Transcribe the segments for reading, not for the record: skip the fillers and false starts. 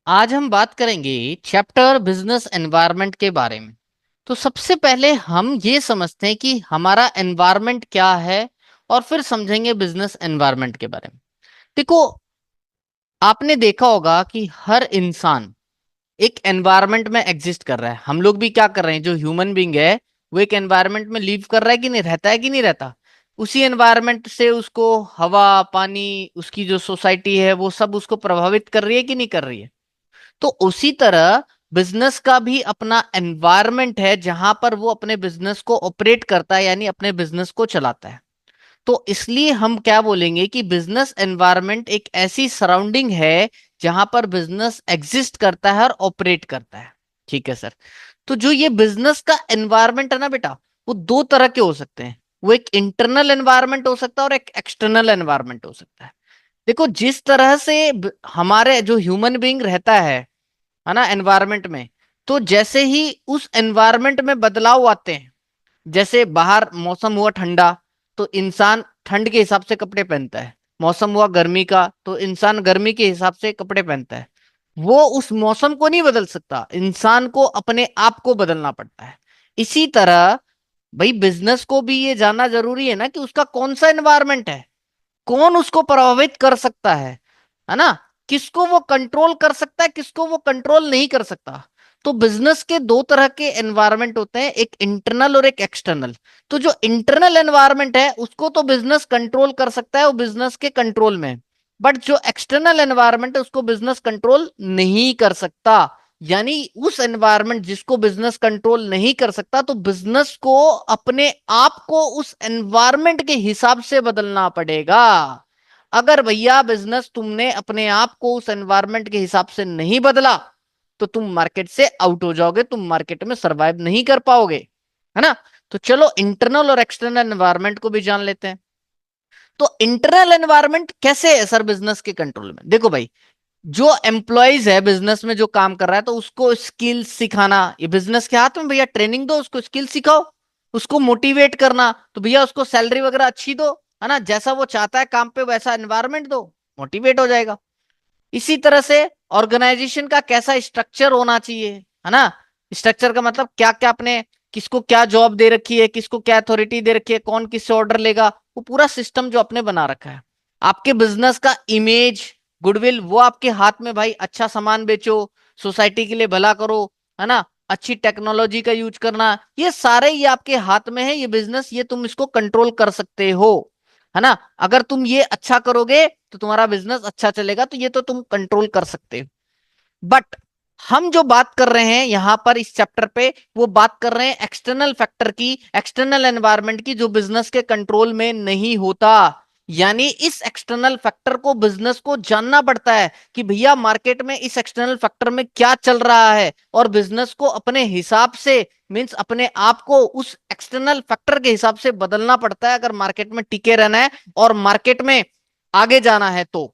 आज हम बात करेंगे चैप्टर बिजनेस एनवायरनमेंट के बारे में। तो सबसे पहले हम ये समझते हैं कि हमारा एनवायरनमेंट क्या है और फिर समझेंगे बिजनेस एनवायरनमेंट के बारे में। देखो, आपने देखा होगा कि हर इंसान एक एनवायरनमेंट में एग्जिस्ट कर रहा है। हम लोग भी क्या कर रहे हैं, जो ह्यूमन बींग है वो एक एनवायरनमेंट में लिव कर रहा है कि नहीं, रहता है कि नहीं रहता। उसी एनवायरनमेंट से उसको हवा पानी, उसकी जो सोसाइटी है वो सब उसको प्रभावित कर रही है कि नहीं कर रही है। तो उसी तरह बिजनेस का भी अपना एनवायरनमेंट है जहां पर वो अपने बिजनेस को ऑपरेट करता है, यानी अपने बिजनेस को चलाता है। तो इसलिए हम क्या बोलेंगे कि बिजनेस एनवायरनमेंट एक ऐसी सराउंडिंग है जहां पर बिजनेस एग्जिस्ट करता है और ऑपरेट करता है। ठीक है सर। तो जो ये बिजनेस का एनवायरनमेंट है ना बेटा, वो दो तरह के हो सकते हैं। वो एक इंटरनल एनवायरनमेंट हो सकता है और एक एक्सटर्नल एनवायरनमेंट हो सकता है। देखो, जिस तरह से हमारे जो ह्यूमन बीइंग रहता है ना, एनवायरनमेंट में, तो जैसे ही उस एनवायरनमेंट में बदलाव आते हैं, जैसे बाहर मौसम हुआ ठंडा तो इंसान ठंड के हिसाब से कपड़े पहनता है। मौसम हुआ गर्मी का तो इंसान गर्मी के हिसाब से कपड़े पहनता है। वो उस मौसम को नहीं बदल सकता, इंसान को अपने आप को बदलना पड़ता है। इसी तरह भाई बिजनेस को भी ये जानना जरूरी है ना कि उसका कौन सा एनवायरनमेंट है, कौन उसको प्रभावित कर सकता है ना। किसको वो कंट्रोल कर सकता है, किसको वो कंट्रोल नहीं कर सकता। तो बिजनेस के दो तरह के एनवायरनमेंट होते हैं, एक इंटरनल और एक एक्सटर्नल। तो जो इंटरनल एनवायरनमेंट है उसको तो बिजनेस कंट्रोल कर सकता है, वो बिजनेस के कंट्रोल में है। बट जो एक्सटर्नल एनवायरनमेंट है उसको बिजनेस कंट्रोल नहीं कर सकता। यानी उस एनवायरनमेंट जिसको बिजनेस कंट्रोल नहीं कर सकता, तो बिजनेस को अपने आप को उस एनवायरनमेंट के हिसाब से बदलना पड़ेगा। अगर भैया बिजनेस तुमने अपने आप को उस एनवायरनमेंट के हिसाब से नहीं बदला, तो तुम मार्केट से आउट हो जाओगे, तुम मार्केट में सरवाइव नहीं कर पाओगे, है ना। तो चलो इंटरनल और एक्सटर्नल एनवायरनमेंट को भी जान लेते हैं। तो इंटरनल एनवायरनमेंट कैसे है सर बिजनेस के कंट्रोल में। देखो भाई, जो एम्प्लॉयज है बिजनेस में जो काम कर रहा है, तो उसको स्किल सिखाना ये बिजनेस के हाथ में। भैया ट्रेनिंग दो उसको, स्किल सिखाओ, उसको मोटिवेट करना, तो भैया उसको सैलरी वगैरह अच्छी दो, है ना। जैसा वो चाहता है काम पे वैसा एनवायरनमेंट दो, मोटिवेट हो जाएगा। इसी तरह से ऑर्गेनाइजेशन का कैसा स्ट्रक्चर होना चाहिए, है ना। स्ट्रक्चर का मतलब क्या क्या अपने, किसको क्या जॉब दे रखी है, किसको क्या अथॉरिटी दे रखी है, कौन किससे ऑर्डर लेगा, वो पूरा सिस्टम जो आपने बना रखा है। आपके बिजनेस का इमेज, गुडविल, वो आपके हाथ में भाई। अच्छा सामान बेचो, सोसाइटी के लिए भला करो, है ना। अच्छी टेक्नोलॉजी का यूज करना, ये सारे ये आपके हाथ में है। ये बिजनेस, ये तुम इसको कंट्रोल कर सकते हो, है ना। अगर तुम ये अच्छा करोगे तो तुम्हारा बिजनेस अच्छा चलेगा, तो ये तो तुम कंट्रोल कर सकते हो। बट हम जो बात कर रहे हैं यहां पर इस चैप्टर पे, वो बात कर रहे हैं एक्सटर्नल फैक्टर की, एक्सटर्नल एनवायरनमेंट की, जो बिजनेस के कंट्रोल में नहीं होता। यानी इस एक्सटर्नल फैक्टर को बिजनेस को जानना पड़ता है कि भैया मार्केट में इस एक्सटर्नल फैक्टर में क्या चल रहा है, और बिजनेस को अपने हिसाब से, मींस अपने आप को उस एक्सटर्नल फैक्टर के हिसाब से बदलना पड़ता है, अगर मार्केट में टिके रहना है और मार्केट में आगे जाना है तो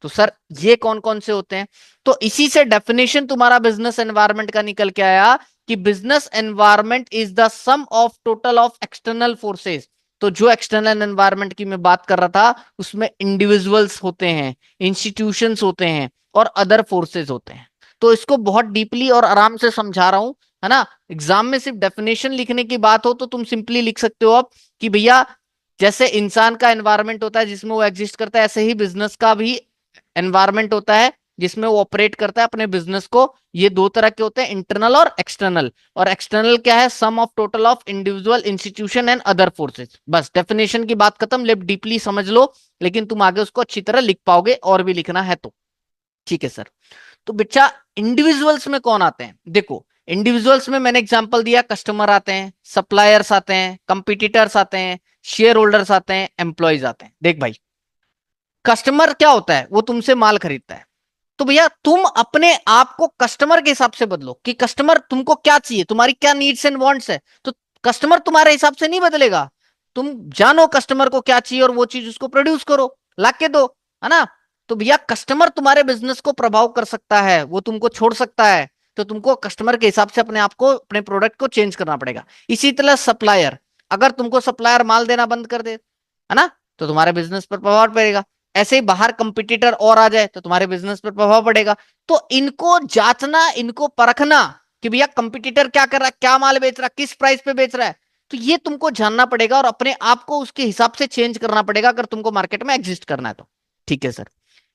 सर ये कौन कौन से होते हैं। तो इसी से डेफिनेशन तुम्हारा बिजनेस एनवायरनमेंट का निकल के आया कि business environment is the sum of total of external forces. तो जो एक्सटर्नल एनवायरनमेंट की मैं बात कर रहा था, उसमें इंडिविजुअल्स होते हैं, इंस्टीट्यूशंस होते हैं और अदर फोर्सेस होते हैं। तो इसको बहुत डीपली और आराम से समझा रहा हूं, है ना। एग्जाम में सिर्फ डेफिनेशन लिखने की बात हो तो तुम सिंपली लिख सकते हो आप कि भैया जैसे इंसान का एनवायरनमेंट होता है जिसमें वो एग्जिस्ट करता है, ऐसे ही बिजनेस का भी एनवायरनमेंट होता है जिसमें वो ऑपरेट करता है अपने बिजनेस को। ये दो तरह के होते हैं, इंटरनल और एक्सटर्नल। और एक्सटर्नल क्या है, sum of total of individual, institution and other forces. बस डेफिनेशन की बात खत्म, लेफ्ट डीपली समझ लो, लेकिन तुम आगे उसको अच्छी तरह लिख पाओगे और भी लिखना है तो। ठीक है सर। तो बच्चा, इंडिविजुअल्स में कौन आते हैं, देखो इंडिविजुअल्स में मैंने एग्जांपल दिया, कस्टमर आते हैं, सप्लायर्स आते हैं, कंपिटिटर्स आते हैं, शेयर होल्डर्स आते हैं, एम्प्लॉयज आते हैं। देख भाई, कस्टमर क्या होता है, वो तुमसे माल खरीदता है। तो भैया तुम अपने आप को कस्टमर के हिसाब से बदलो कि कस्टमर तुमको क्या चाहिए, तुम्हारी क्या नीड्स एंड वांट्स है। तो कस्टमर तुम्हारे हिसाब से नहीं बदलेगा। तुम जानो कस्टमर को क्या चाहिए और वो चीज उसको प्रोड्यूस करो, लाके दो, है ना। तो भैया कस्टमर तुम्हारे बिजनेस को प्रभाव कर सकता है, वो तुमको छोड़ सकता है। तो तुमको कस्टमर के हिसाब से अपने आप को, अपने प्रोडक्ट को चेंज करना पड़ेगा। इसी तरह सप्लायर, अगर तुमको सप्लायर माल देना बंद कर दे, है ना, तो तुम्हारे बिजनेस पर प्रभाव पड़ेगा। ऐसे ही बाहर कंपटीटर और आ जाए तो तुम्हारे बिजनेस पर प्रभाव पड़ेगा। तो इनको जांचना, इनको परखना कि भैया कंपटीटर क्या कर रहा है, क्या माल बेच रहा है, किस प्राइस पे बेच रहा है, तो ये तुमको जानना पड़ेगा और अपने आप को उसके हिसाब से चेंज करना पड़ेगा अगर तुमको मार्केट में एग्जिस्ट करना है तो। ठीक है सर।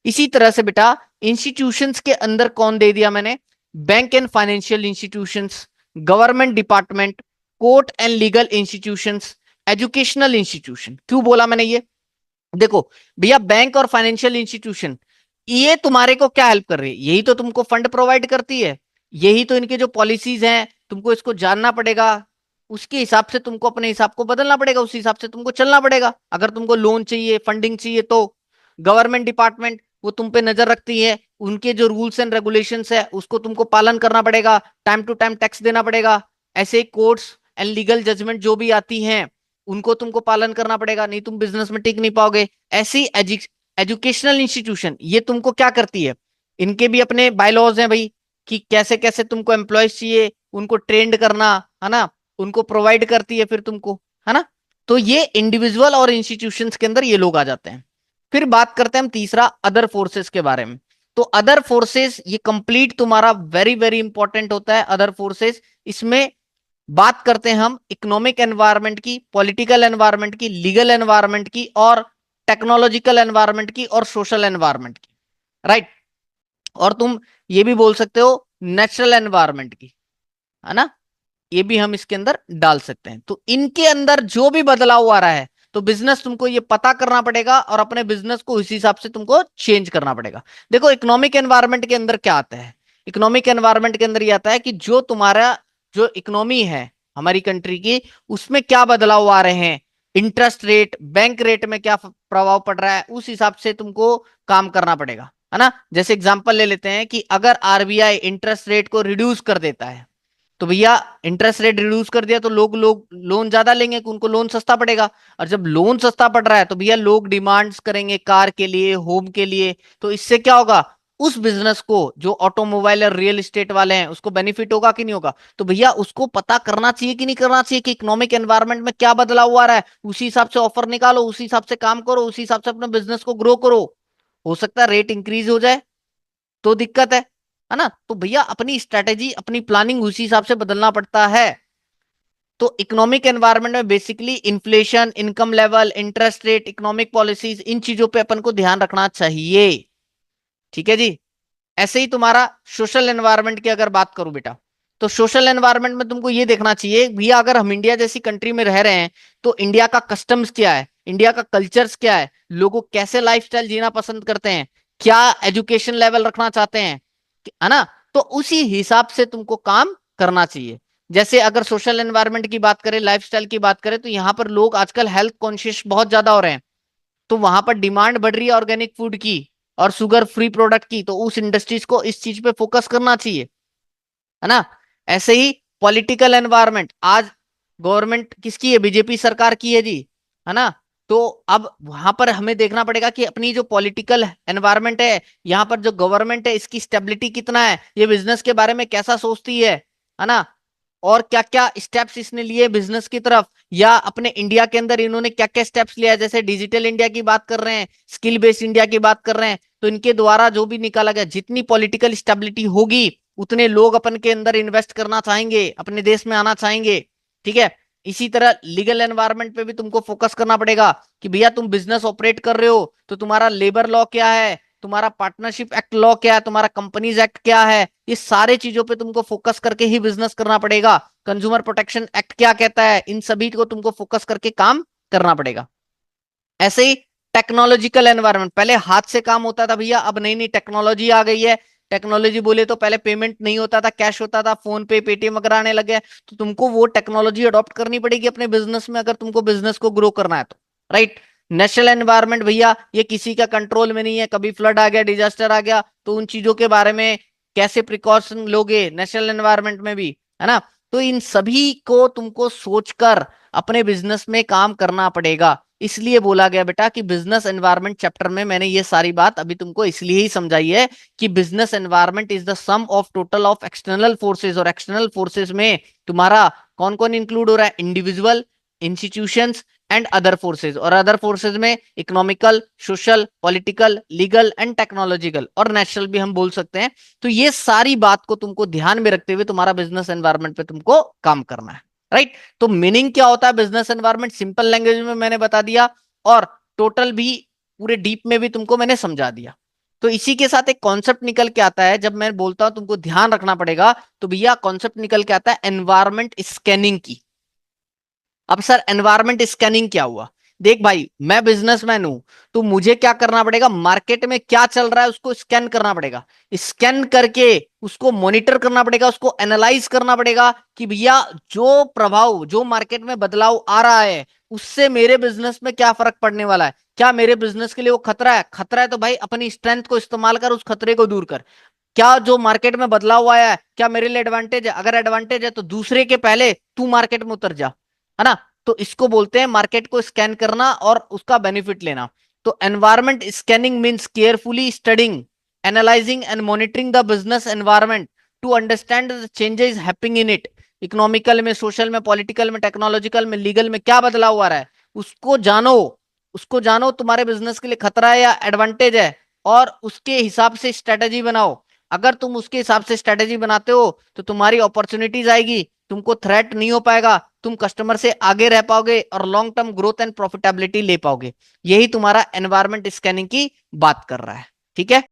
इसी तरह से बेटा इंस्टीट्यूशंस के अंदर कौन दे दिया मैंने, bank and financial institutions, government department, court and legal institutions, educational institution. क्यों बोला मैंने ये, देखो भैया बैंक और फाइनेंशियल इंस्टीट्यूशन ये तुम्हारे को क्या हेल्प कर रही है, यही तो तुमको फंड प्रोवाइड करती है, यही तो इनके जो पॉलिसीज हैं तुमको इसको जानना पड़ेगा, उसके हिसाब से तुमको अपने हिसाब को बदलना पड़ेगा, उस हिसाब से तुमको चलना पड़ेगा अगर तुमको लोन चाहिए, फंडिंग चाहिए तो। गवर्नमेंट डिपार्टमेंट वो तुम पे नजर रखती है, उनके जो रूल्स एंड रेगुलेशंस है उसको तुमको पालन करना पड़ेगा, टाइम टू टाइम टैक्स देना पड़ेगा। ऐसे कोर्ट्स एंड लीगल जजमेंट जो भी आती हैं उनको तुमको पालन करना पड़ेगा, नहीं तुम बिजनेस में टिक नहीं पाओगे। ऐसी एजुकेशनल इंस्टीट्यूशन ये तुमको क्या करती है, इनके भी अपने बायलॉज हैं भाई कि कैसे कैसे तुमको एम्प्लॉयज चाहिए, उनको ट्रेंड करना, है ना, उनको प्रोवाइड करती है फिर तुमको, है ना। तो ये इंडिविजुअल और इंस्टीट्यूशंस के अंदर ये लोग आ जाते हैं। फिर बात करते हैं हम तीसरा अदर फोर्सेस के बारे में। तो अदर फोर्सेस ये कंप्लीट तुम्हारा वेरी वेरी इंपॉर्टेंट होता है अदर फोर्सेस। इसमें बात करते हैं हम इकोनॉमिक एनवायरनमेंट की, पॉलिटिकल एनवायरनमेंट की, लीगल एनवायरनमेंट की, और टेक्नोलॉजिकल एनवायरनमेंट की, और सोशल एनवायरनमेंट की, राइट। और तुम ये भी बोल सकते हो नेचुरल एनवायरनमेंट की, है ना, ये भी हम इसके अंदर डाल सकते हैं। तो इनके अंदर जो भी बदलाव आ रहा है तो बिजनेस तुमको ये पता करना पड़ेगा और अपने बिजनेस को इसी हिसाब से तुमको चेंज करना पड़ेगा। देखो इकोनॉमिक एनवायरनमेंट के अंदर क्या आता है, इकोनॉमिक एनवायरनमेंट के अंदर ये आता है कि जो तुम्हारा जो इकोनॉमी है हमारी कंट्री की, उसमें क्या बदलाव आ रहे हैं, इंटरेस्ट रेट, बैंक रेट में क्या प्रभाव पड़ रहा है, उस हिसाब से तुमको काम करना पड़ेगा, है ना। जैसे एग्जांपल ले लेते हैं कि अगर आरबीआई इंटरेस्ट रेट को रिड्यूस कर देता है तो भैया इंटरेस्ट रेट रिड्यूस कर दिया तो लोग लोग लोन ज्यादा लेंगे, उनको लोन सस्ता पड़ेगा। और जब लोन सस्ता पड़ रहा है तो भैया लोग डिमांड्स करेंगे कार के लिए, होम के लिए। तो इससे क्या होगा, उस बिजनेस को जो ऑटोमोबाइल और रियल एस्टेट वाले हैं उसको बेनिफिट होगा कि नहीं होगा। तो भैया उसको पता करना चाहिए कि नहीं करना चाहिए कि इकोनॉमिक एनवायरनमेंट में क्या बदलाव आ रहा है, उसी हिसाब से ऑफर निकालो, उसी हिसाब से काम करो, उसी हिसाब से अपने बिजनेस को ग्रो करो। हो सकता है रेट इंक्रीज हो जाए तो दिक्कत है ना। तो भैया अपनी स्ट्रेटेजी, अपनी प्लानिंग उसी हिसाब से बदलना पड़ता है। तो इकोनॉमिक एनवायरनमेंट में basically inflation, income level, interest rate, economic policies, इन चीजों पे अपन को ध्यान रखना चाहिए। ठीक है जी। ऐसे ही तुम्हारा सोशल एनवायरनमेंट की अगर बात करूं बेटा, तो सोशल एनवायरनमेंट में तुमको ये देखना चाहिए भैया अगर हम इंडिया जैसी कंट्री में रह रहे हैं तो इंडिया का कस्टम्स क्या है, इंडिया का कल्चर्स क्या है, लोगों कैसे लाइफस्टाइल जीना पसंद करते हैं, क्या एजुकेशन लेवल रखना चाहते हैं, है ना। तो उसी हिसाब से तुमको काम करना चाहिए। जैसे अगर सोशल एनवायरनमेंट की बात करें, लाइफस्टाइल की बात करें, तो यहाँ पर लोग आजकल हेल्थ कॉन्शियस बहुत ज्यादा हो रहे हैं। तो वहां पर डिमांड बढ़ रही है ऑर्गेनिक फूड की और शुगर फ्री प्रोडक्ट की, तो उस इंडस्ट्रीज को इस चीज पे फोकस करना चाहिए, है ना। ऐसे ही पॉलिटिकल एनवायरनमेंट, आज गवर्नमेंट किसकी है, बीजेपी सरकार की है जी, है ना। तो अब वहां पर हमें देखना पड़ेगा कि अपनी जो पॉलिटिकल एनवायरनमेंट है, यहाँ पर जो गवर्नमेंट है इसकी स्टेबिलिटी कितना है, ये बिजनेस के बारे में कैसा सोचती है ना, और क्या क्या स्टेप्स इसने लिए बिजनेस की तरफ, या अपने इंडिया के अंदर इन्होंने क्या क्या स्टेप्स लिया है। जैसे डिजिटल इंडिया की बात कर रहे हैं, स्किल बेस्ड इंडिया की बात कर रहे हैं, तो इनके द्वारा जो भी निकाला गया, जितनी पॉलिटिकल स्टेबिलिटी होगी उतने लोग अपन के अंदर इन्वेस्ट करना चाहेंगे, अपने देश में आना चाहेंगे। ठीक है। इसी तरह लीगल एनवायरनमेंट पे भी तुमको फोकस करना पड़ेगा कि भैया तुम बिजनेस ऑपरेट कर रहे हो तो तुम्हारा लेबर लॉ क्या है, तुम्हारा पार्टनरशिप एक्ट लॉ क्या है, तुम्हारा कंपनीज एक्ट क्या है, ये सारे चीजों पे तुमको फोकस करके ही बिजनेस करना पड़ेगा। कंज्यूमर प्रोटेक्शन एक्ट क्या कहता है, इन सभी को तुमको फोकस करके काम करना पड़ेगा। ऐसे ही टेक्नोलॉजिकल एनवायरनमेंट, पहले हाथ से काम होता था भैया, अब नई नई टेक्नोलॉजी आ गई है। टेक्नोलॉजी बोले तो पहले पेमेंट नहीं होता था, कैश होता था, फोन पे पेटीएम वगैरह आने लगे। तो तुमको वो टेक्नोलॉजी अडॉप्ट करनी पड़ेगी अपने बिजनेस में अगर तुमको बिजनेस को ग्रो करना है तो, राइट। नेशनल एनवायरनमेंट भैया ये किसी का कंट्रोल में नहीं है, कभी फ्लड आ गया, डिजास्टर आ गया, तो उन चीजों के बारे में कैसे प्रिकॉशन लोगे नेशनल एनवायरनमेंट में भी, है ना। तो इन सभी को तुमको सोचकर अपने बिजनेस में काम करना पड़ेगा। इसलिए बोला गया बेटा कि बिजनेस एनवायरनमेंट चैप्टर में मैंने ये सारी बात अभी तुमको इसलिए ही समझाई है कि business environment is the sum of total of external forces, और एक्सटर्नल फोर्सेस में तुम्हारा कौन कौन इंक्लूड हो रहा है, individual, institutions, and other forces, और अदर फोर्सेज में economical, social, political, legal and technological और नेशनल भी हम बोल सकते हैं। तो ये सारी बात को तुमको ध्यान में रखते हुए तुम्हारा बिजनेस एनवायरनमेंट पे तुमको काम करना है, राइट। तो मीनिंग क्या होता है बिजनेस एनवायरनमेंट, सिंपल लैंग्वेज में मैंने बता दिया, और टोटल भी पूरे डीप में भी तुमको मैंने समझा दिया। तो इसी के साथ एक कॉन्सेप्ट निकल के आता है, जब मैं बोलता हूं तुमको ध्यान रखना पड़ेगा, तो भैया कॉन्सेप्ट निकल के आता है एनवायरनमेंट स्कैनिंग की। अब सर एनवायरनमेंट स्कैनिंग क्या हुआ? देख भाई, मैं बिजनेसमैन हूं, तो मुझे क्या करना पड़ेगा, मार्केट में क्या चल रहा है उसको स्कैन करना पड़ेगा। स्कैन करके उसको मॉनिटर करना पड़ेगा, उसको एनालाइज करना पड़ेगा कि भैया जो प्रभाव, जो मार्केट में बदलाव आ रहा है, उससे मेरे बिजनेस में क्या फर्क पड़ने वाला है। क्या मेरे बिजनेस के लिए वो खतरा है? खतरा है तो भाई अपनी स्ट्रेंथ को इस्तेमाल कर, उस खतरे को दूर कर। क्या जो मार्केट में बदलाव आया है क्या मेरे लिए एडवांटेज है? अगर एडवांटेज है तो दूसरे के पहले तू मार्केट में उतर जा, है ना। तो इसको बोलते हैं मार्केट को स्कैन करना और उसका बेनिफिट लेना। तो environment scanning means carefully studying, analysing and monitoring the business environment to understand the changes happening in it. Economical में, सोशल में, पॉलिटिकल में, टेक्नोलॉजिकल में, लीगल में क्या बदलाव आ रहा है, उसको जानो। उसको जानो, तुम्हारे बिजनेस के लिए खतरा है या एडवांटेज है, और उसके हिसाब से स्ट्रेटेजी बनाओ। अगर तुम उसके हिसाब से स्ट्रेटेजी बनाते हो तो तुम्हारी अपॉर्चुनिटीज आएगी, तुमको थ्रेट नहीं हो पाएगा, तुम कस्टमर से आगे रह पाओगे और long term growth and profitability ले पाओगे। यही तुम्हारा एनवायरमेंट स्कैनिंग की बात कर रहा है, ठीक है।